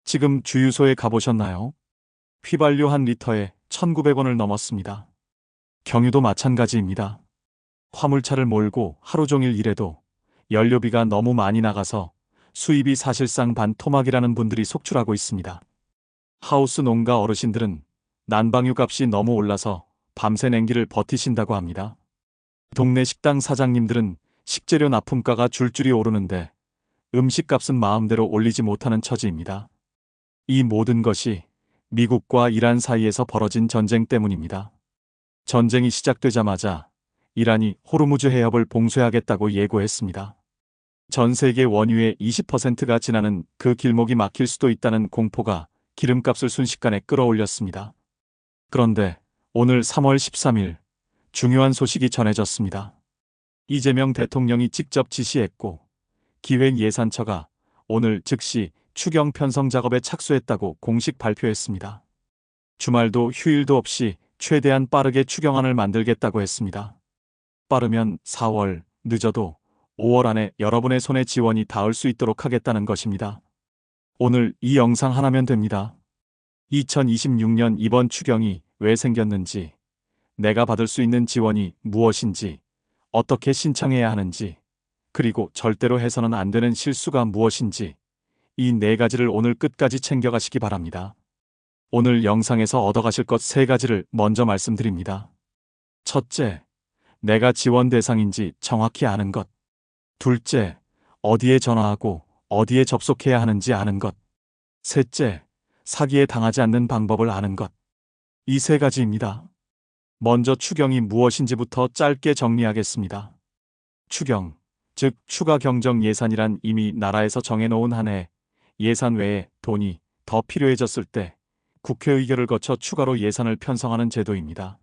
지금 주유소에 가보셨나요? 휘발유 한 리터에 1,900원을 넘었습니다. 경유도 마찬가지입니다. 화물차를 몰고 하루 종일 일해도 연료비가 너무 많이 나가서 수입이 사실상 반토막이라는 분들이 속출하고 있습니다. 하우스 농가 어르신들은 난방유 값이 너무 올라서 밤새 냉기를 버티신다고 합니다. 동네 식당 사장님들은 식재료 납품가가 줄줄이 오르는데 음식값은 마음대로 올리지 못하는 처지입니다. 이 모든 것이 미국과 이란 사이에서 벌어진 전쟁 때문입니다. 전쟁이 시작되자마자 이란이 호르무즈 해협을 봉쇄하겠다고 예고했습니다. 전 세계 원유의 20%가 지나는 그 길목이 막힐 수도 있다는 공포가 기름값을 순식간에 끌어올렸습니다. 그런데 오늘 3월 13일 중요한 소식이 전해졌습니다. 이재명 대통령이 직접 지시했고 기획예산처가 오늘 즉시 추경 편성 작업에 착수했다고 공식 발표했습니다. 주말도 휴일도 없이 최대한 빠르게 추경안을 만들겠다고 했습니다. 빠르면 4월, 늦어도 5월 안에 여러분의 손에 지원이 닿을 수 있도록 하겠다는 것입니다. 오늘 이 영상 하나면 됩니다. 2026년 이번 추경이 왜 생겼는지, 내가 받을 수 있는 지원이 무엇인지, 어떻게 신청해야 하는지, 그리고 절대로 해서는 안 되는 실수가 무엇인지, 이 네 가지를 오늘 끝까지 챙겨가시기 바랍니다. 오늘 영상에서 얻어가실 것 세 가지를 먼저 말씀드립니다. 첫째, 내가 지원 대상인지 정확히 아는 것. 둘째, 어디에 전화하고 어디에 접속해야 하는지 아는 것. 셋째, 사기에 당하지 않는 방법을 아는 것. 이 세 가지입니다. 먼저 추경이 무엇인지부터 짧게 정리하겠습니다. 추경, 즉 추가 경정 예산이란 이미 나라에서 정해놓은 한해 예산 외에 돈이 더 필요해졌을 때 국회 의결을 거쳐 추가로 예산을 편성하는 제도입니다.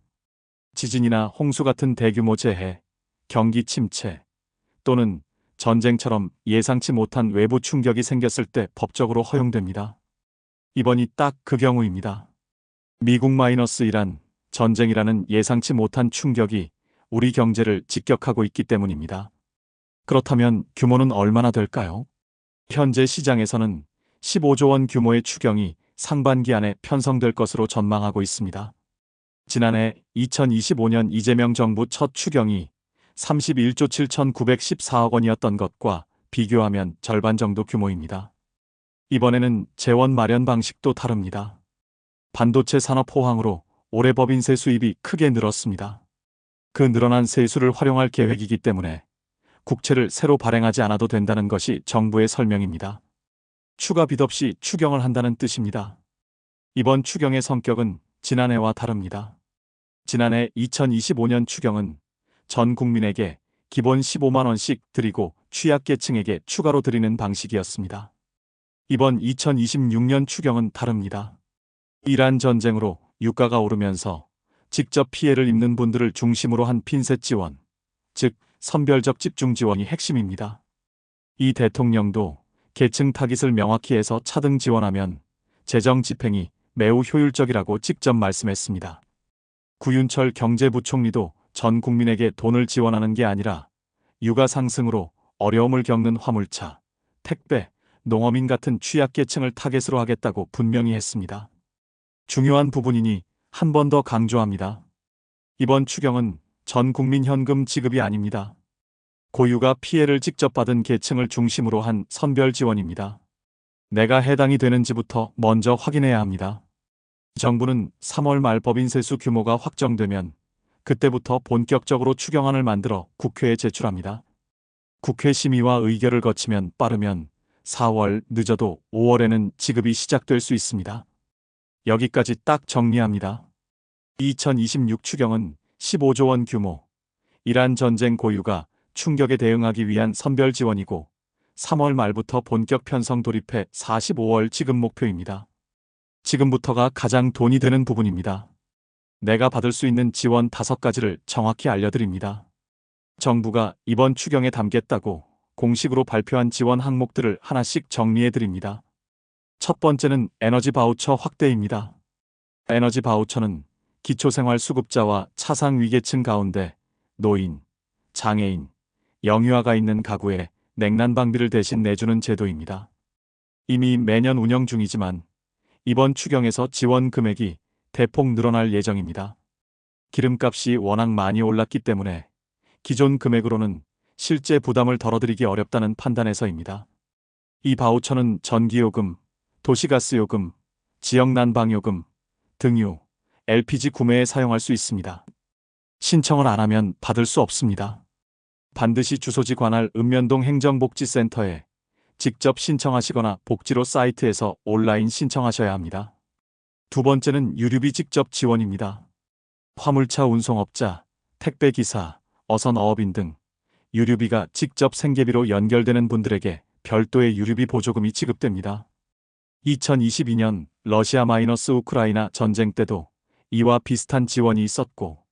지진이나 홍수 같은 대규모 재해, 경기 침체 또는 전쟁처럼 예상치 못한 외부 충격이 생겼을 때 법적으로 허용됩니다. 이번이 딱 그 경우입니다. 미국-1 전쟁이라는 예상치 못한 충격이 우리 경제를 직격하고 있기 때문입니다. 그렇다면 규모는 얼마나 될까요? 현재 시장에서는 15조 원 규모의 추경이 상반기 안에 편성될 것으로 전망하고 있습니다. 지난해 2025년 이재명 정부 첫 추경이 31조 7,914억 원이었던 것과 비교하면 절반 정도 규모입니다. 이번에는 재원 마련 방식도 다릅니다. 반도체 산업 호황으로 올해 법인세 수입이 크게 늘었습니다. 그 늘어난 세수를 활용할 계획이기 때문에 국채를 새로 발행하지 않아도 된다는 것이 정부의 설명입니다. 추가 빚 없이 추경을 한다는 뜻입니다. 이번 추경의 성격은 지난해와 다릅니다. 지난해 2025년 추경은 전 국민에게 기본 15만 원씩 드리고 취약계층에게 추가로 드리는 방식이었습니다. 이번 2026년 추경은 다릅니다. 이란 전쟁으로 유가가 오르면서 직접 피해를 입는 분들을 중심으로 한 핀셋 지원, 즉 선별적 집중 지원이 핵심입니다. 이 대통령도 계층 타깃을 명확히 해서 차등 지원하면 재정 집행이 매우 효율적이라고 직접 말씀했습니다. 구윤철 경제부총리도 전 국민에게 돈을 지원하는 게 아니라 유가 상승으로 어려움을 겪는 화물차, 택배, 농어민 같은 취약계층을 타겟으로 하겠다고 분명히 했습니다. 중요한 부분이니 한 번 더 강조합니다. 이번 추경은 전 국민 현금 지급이 아닙니다. 고유가 피해를 직접 받은 계층을 중심으로 한 선별 지원입니다. 내가 해당이 되는지부터 먼저 확인해야 합니다. 정부는 3월 말 법인세수 규모가 확정되면 그때부터 본격적으로 추경안을 만들어 국회에 제출합니다. 국회 심의와 의결을 거치면 빠르면 4월, 늦어도 5월에는 지급이 시작될 수 있습니다. 여기까지 딱 정리합니다. 2026 추경은 15조 원 규모, 이란 전쟁 고유가 충격에 대응하기 위한 선별 지원이고 3월 말부터 본격 편성 돌입해 45월 지급 목표입니다. 지금부터가 가장 돈이 되는 부분입니다. 내가 받을 수 있는 지원 5가지를 정확히 알려드립니다. 정부가 이번 추경에 담겠다고 공식으로 발표한 지원 항목들을 하나씩 정리해드립니다. 첫 번째는 에너지 바우처 확대입니다. 에너지 바우처는 기초생활수급자와 차상위계층 가운데 노인, 장애인, 영유아가 있는 가구에 냉난방비를 대신 내주는 제도입니다. 이미 매년 운영 중이지만 이번 추경에서 지원 금액이 대폭 늘어날 예정입니다. 기름값이 워낙 많이 올랐기 때문에 기존 금액으로는 실제 부담을 덜어드리기 어렵다는 판단에서입니다. 이 바우처는 전기요금, 도시가스요금, 지역난방요금, 등유, LPG 구매에 사용할 수 있습니다. 신청을 안 하면 받을 수 없습니다. 반드시 주소지 관할 읍면동 행정복지센터에 직접 신청하시거나 복지로 사이트에서 온라인 신청하셔야 합니다. 두 번째는 유류비 직접 지원입니다. 화물차 운송업자, 택배기사, 어선어업인 등 유류비가 직접 생계비로 연결되는 분들에게 별도의 유류비 보조금이 지급됩니다. 2022년 러시아-우크라이나 전쟁 때도 이와 비슷한 지원이 있었고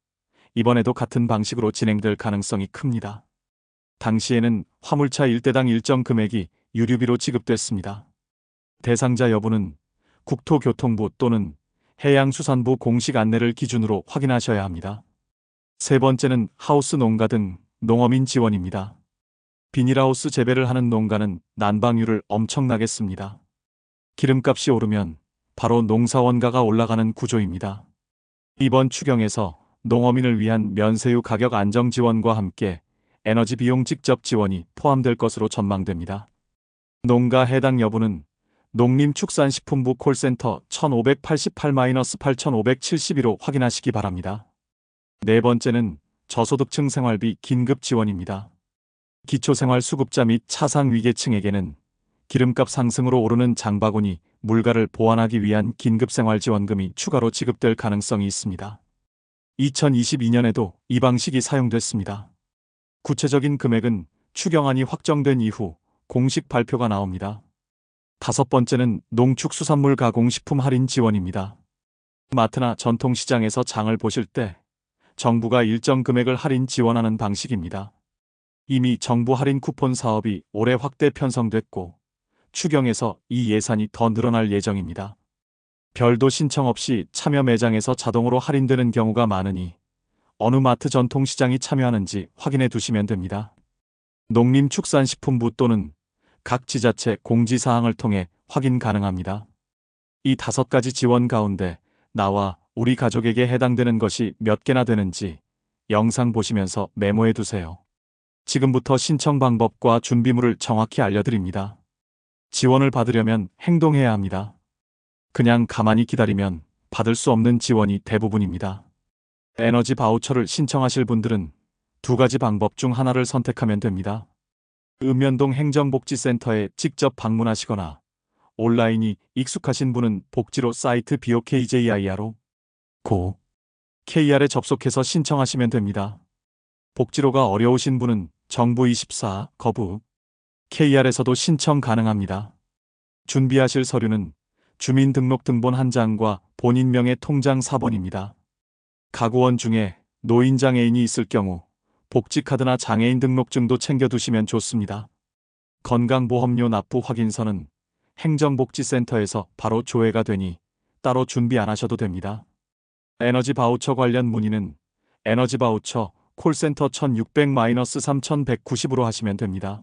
이번에도 같은 방식으로 진행될 가능성이 큽니다. 당시에는 화물차 1대당 일정 금액이 유류비로 지급됐습니다. 대상자 여부는 국토교통부 또는 해양수산부 공식 안내를 기준으로 확인하셔야 합니다. 세 번째는 하우스 농가 등 농어민 지원입니다. 비닐하우스 재배를 하는 농가는 난방료를 엄청나게 씁니다. 기름값이 오르면 바로 농사원가가 올라가는 구조입니다. 이번 추경에서 농어민을 위한 면세유 가격 안정 지원과 함께 에너지 비용 직접 지원이 포함될 것으로 전망됩니다. 농가 해당 여부는 농림축산식품부 콜센터 1588-8572로 확인하시기 바랍니다. 네 번째는 저소득층 생활비 긴급 지원입니다. 기초생활수급자 및 차상위계층에게는 기름값 상승으로 오르는 장바구니 물가를 보완하기 위한 긴급생활지원금이 추가로 지급될 가능성이 있습니다. 2022년에도 이 방식이 사용됐습니다. 구체적인 금액은 추경안이 확정된 이후 공식 발표가 나옵니다. 다섯 번째는 농축수산물 가공식품 할인 지원입니다. 마트나 전통시장에서 장을 보실 때 정부가 일정 금액을 할인 지원하는 방식입니다. 이미 정부 할인 쿠폰 사업이 올해 확대 편성됐고 추경에서 이 예산이 더 늘어날 예정입니다. 별도 신청 없이 참여 매장에서 자동으로 할인되는 경우가 많으니 어느 마트 전통시장이 참여하는지 확인해 두시면 됩니다. 농림축산식품부 또는 각 지자체 공지사항을 통해 확인 가능합니다. 이 5가지 지원 가운데 나와 우리 가족에게 해당되는 것이 몇 개나 되는지 영상 보시면서 메모해 두세요. 지금부터 신청 방법과 준비물을 정확히 알려드립니다. 지원을 받으려면 행동해야 합니다. 그냥 가만히 기다리면 받을 수 없는 지원이 대부분입니다. 에너지 바우처를 신청하실 분들은 2가지 방법 중 하나를 선택하면 됩니다. 읍면동 행정복지센터에 직접 방문하시거나 온라인이 익숙하신 분은 복지로 사이트 BOKJIR로 KR에 접속해서 신청하시면 됩니다. 복지로가 어려우신 분은 정부24 KR에서도 신청 가능합니다. 준비하실 서류는 주민등록등본 1장과 본인 명의 통장 4번입니다. 가구원 중에 노인장애인이 있을 경우 복지카드나 장애인 등록증도 챙겨두시면 좋습니다. 건강보험료 납부 확인서는 행정복지센터에서 바로 조회가 되니 따로 준비 안 하셔도 됩니다. 에너지 바우처 관련 문의는 에너지 바우처 콜센터 1600-3190으로 하시면 됩니다.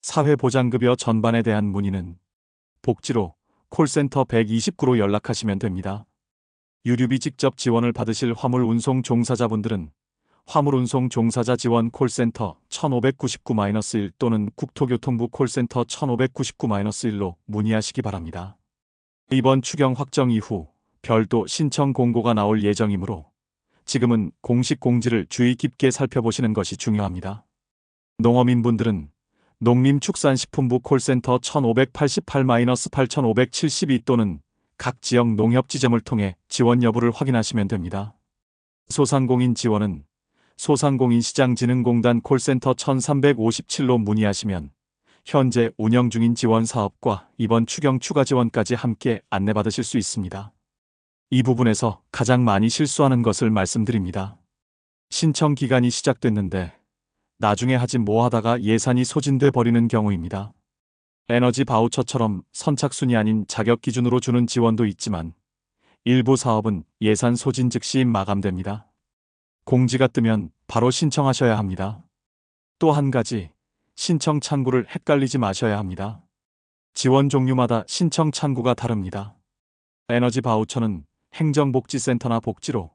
사회보장급여 전반에 대한 문의는 복지로 콜센터 129로 연락하시면 됩니다. 유류비 직접 지원을 받으실 화물운송 종사자분들은 화물운송 종사자 지원 콜센터 1599-1 또는 국토교통부 콜센터 1599-1로 문의하시기 바랍니다. 이번 추경 확정 이후 별도 신청 공고가 나올 예정이므로 지금은 공식 공지를 주의 깊게 살펴보시는 것이 중요합니다. 농어민분들은 농림축산식품부 콜센터 1588-8572 또는 각 지역 농협지점을 통해 지원 여부를 확인하시면 됩니다. 소상공인 지원은 소상공인시장진흥공단 콜센터 1357로 문의하시면 현재 운영 중인 지원 사업과 이번 추경 추가 지원까지 함께 안내받으실 수 있습니다. 이 부분에서 가장 많이 실수하는 것을 말씀드립니다. 신청 기간이 시작됐는데 나중에 하지 뭐 하다가 예산이 소진돼 버리는 경우입니다. 에너지 바우처처럼 선착순이 아닌 자격 기준으로 주는 지원도 있지만 일부 사업은 예산 소진 즉시 마감됩니다. 공지가 뜨면 바로 신청하셔야 합니다. 또 한 가지, 신청 창구를 헷갈리지 마셔야 합니다. 지원 종류마다 신청 창구가 다릅니다. 에너지 바우처는 행정복지센터나 복지로,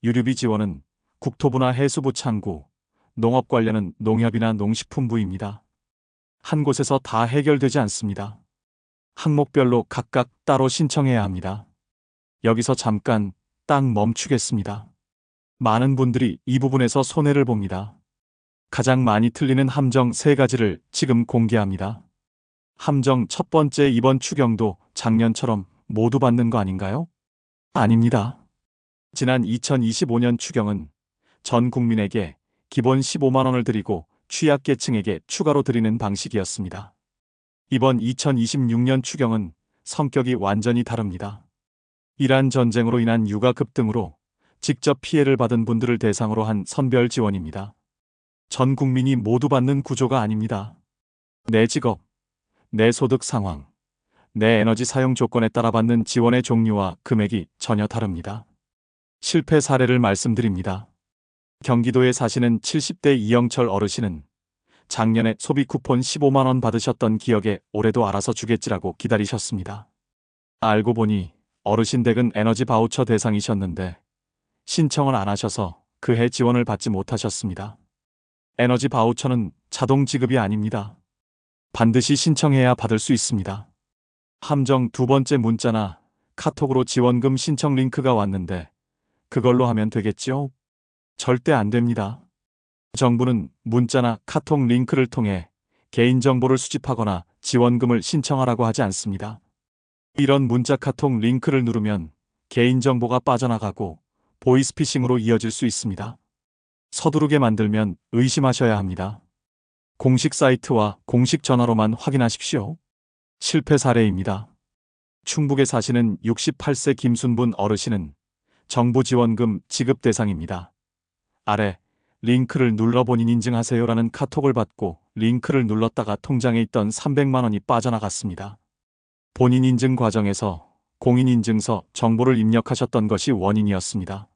유류비 지원은 국토부나 해수부 창구, 농업 관련은 농협이나 농식품부입니다. 한 곳에서 다 해결되지 않습니다. 항목별로 각각 따로 신청해야 합니다. 여기서 잠깐 딱 멈추겠습니다. 많은 분들이 이 부분에서 손해를 봅니다. 가장 많이 틀리는 함정 3가지를 지금 공개합니다. 함정 첫 번째, 이번 추경도 작년처럼 모두 받는 거 아닌가요? 아닙니다. 지난 2025년 추경은 전 국민에게 기본 15만 원을 드리고 취약계층에게 추가로 드리는 방식이었습니다. 이번 2026년 추경은 성격이 완전히 다릅니다. 이란 전쟁으로 인한 육아 급등으로 직접 피해를 받은 분들을 대상으로 한 선별 지원입니다. 전 국민이 모두 받는 구조가 아닙니다. 내 직업, 내 소득 상황, 내 에너지 사용 조건에 따라 받는 지원의 종류와 금액이 전혀 다릅니다. 실패 사례를 말씀드립니다. 경기도에 사시는 70대 이영철 어르신은 작년에 소비 쿠폰 15만 원 받으셨던 기억에 올해도 알아서 주겠지라고 기다리셨습니다. 알고 보니 어르신 댁은 에너지 바우처 대상이셨는데 신청을 안 하셔서 그해 지원을 받지 못하셨습니다. 에너지 바우처는 자동 지급이 아닙니다. 반드시 신청해야 받을 수 있습니다. 함정 두 번째, 문자나 카톡으로 지원금 신청 링크가 왔는데 그걸로 하면 되겠죠? 절대 안 됩니다. 정부는 문자나 카톡 링크를 통해 개인정보를 수집하거나 지원금을 신청하라고 하지 않습니다. 이런 문자 카톡 링크를 누르면 개인정보가 빠져나가고 보이스피싱으로 이어질 수 있습니다. 서두르게 만들면 의심하셔야 합니다. 공식 사이트와 공식 전화로만 확인하십시오. 실패 사례입니다. 충북에 사시는 68세 김순분 어르신은 정부 지원금 지급 대상입니다. 아래 링크를 눌러 본인 인증하세요라는 카톡을 받고 링크를 눌렀다가 통장에 있던 300만 원이 빠져나갔습니다. 본인 인증 과정에서 공인인증서 정보를 입력하셨던 것이 원인이었습니다.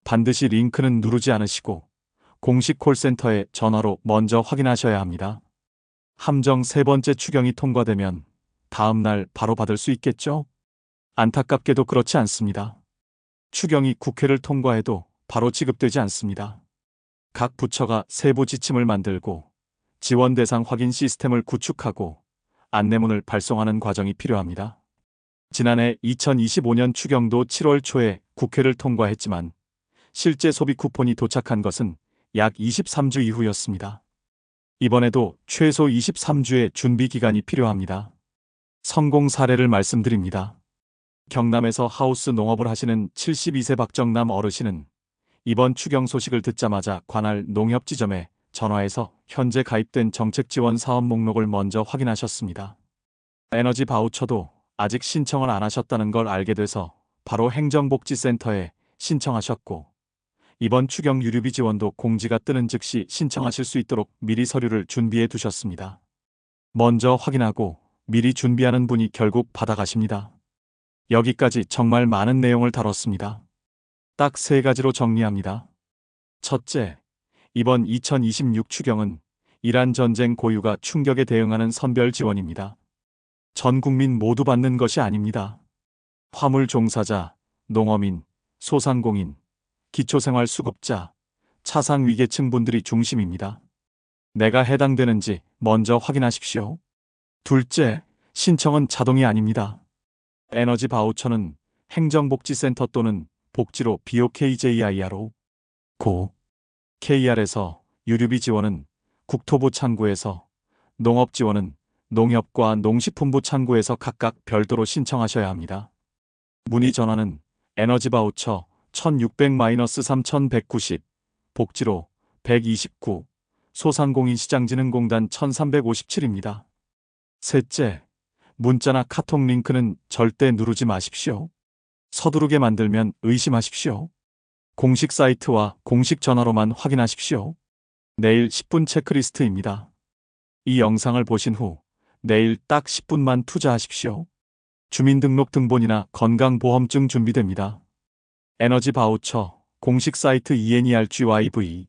반드시 링크는 누르지 않으시고 공식 콜센터에 전화로 먼저 확인하셔야 합니다. 함정 세 번째 추경이 통과되면 다음 날 바로 받을 수 있겠죠? 안타깝게도 그렇지 않습니다. 추경이 국회를 통과해도 바로 지급되지 않습니다. 각 부처가 세부 지침을 만들고 지원 대상 확인 시스템을 구축하고 안내문을 발송하는 과정이 필요합니다. 지난해 2025년 추경도 7월 초에 국회를 통과했지만 실제 소비 쿠폰이 도착한 것은 약 23주 이후였습니다. 이번에도 최소 23주의 준비 기간이 필요합니다. 성공 사례를 말씀드립니다. 경남에서 하우스 농업을 하시는 72세 박정남 어르신은 이번 추경 소식을 듣자마자 관할 농협지점에 전화해서 현재 가입된 정책지원 사업 목록을 먼저 확인하셨습니다. 에너지 바우처도 아직 신청을 안 하셨다는 걸 알게 돼서 바로 행정복지센터에 신청하셨고 이번 추경 유류비 지원도 공지가 뜨는 즉시 신청하실 수 있도록 미리 서류를 준비해 두셨습니다. 먼저 확인하고 미리 준비하는 분이 결국 받아가십니다. 여기까지 정말 많은 내용을 다뤘습니다. 딱 3가지로 정리합니다. 첫째, 이번 2026 추경은 이란 전쟁 고유가 충격에 대응하는 선별 지원입니다. 전 국민 모두 받는 것이 아닙니다. 화물 종사자, 농어민, 소상공인, 기초생활수급자, 차상위계층 분들이 중심입니다. 내가 해당되는지 먼저 확인하십시오. 둘째, 신청은 자동이 아닙니다. 에너지 바우처는 행정복지센터 또는 복지로 BOKJIR로 고 KR에서 유류비 지원은 국토부 창구에서 농업 지원은 농협과 농식품부 창구에서 각각 별도로 신청하셔야 합니다. 문의 전화는 에너지 바우처 1600-3190, 복지로 129, 소상공인시장진흥공단 1357입니다. 셋째, 문자나 카톡 링크는 절대 누르지 마십시오. 서두르게 만들면 의심하십시오. 공식 사이트와 공식 전화로만 확인하십시오. 내일 10분 체크리스트입니다. 이 영상을 보신 후 내일 딱 10분만 투자하십시오. 주민등록 등본이나 건강보험증 준비됩니다. 에너지 바우처 공식 사이트 ENERGYV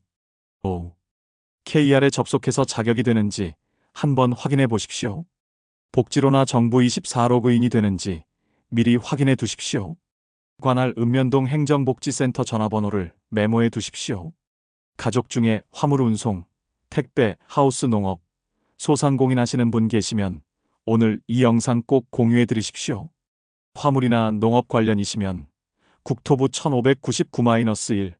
KR에 접속해서 자격이 되는지 한번 확인해 보십시오. 복지로나 정부 24로그인이 되는지 미리 확인해 두십시오. 관할 읍면동 행정복지센터 전화번호를 메모해 두십시오. 가족 중에 화물 운송, 택배, 하우스 농업, 소상공인 하시는 분 계시면 오늘 이 영상 꼭 공유해 드리십시오. 화물이나 농업 관련이시면 국토부 1599-1,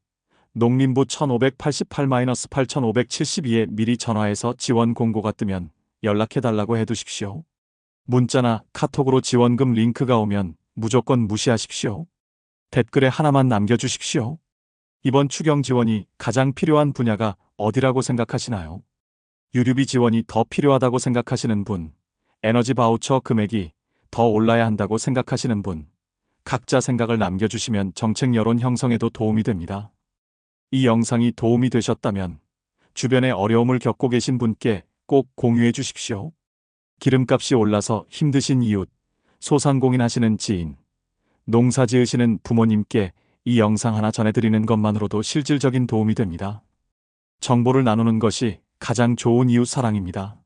농림부 1588-8572에 미리 전화해서 지원 공고가 뜨면 연락해 달라고 해 두십시오. 문자나 카톡으로 지원금 링크가 오면 무조건 무시하십시오. 댓글에 하나만 남겨주십시오. 이번 추경 지원이 가장 필요한 분야가 어디라고 생각하시나요? 유류비 지원이 더 필요하다고 생각하시는 분, 에너지 바우처 금액이 더 올라야 한다고 생각하시는 분, 각자 생각을 남겨주시면 정책 여론 형성에도 도움이 됩니다. 이 영상이 도움이 되셨다면 주변에 어려움을 겪고 계신 분께 꼭 공유해 주십시오. 기름값이 올라서 힘드신 이웃, 소상공인 하시는 지인, 농사 지으시는 부모님께 이 영상 하나 전해드리는 것만으로도 실질적인 도움이 됩니다. 정보를 나누는 것이 가장 좋은 이웃 사랑입니다.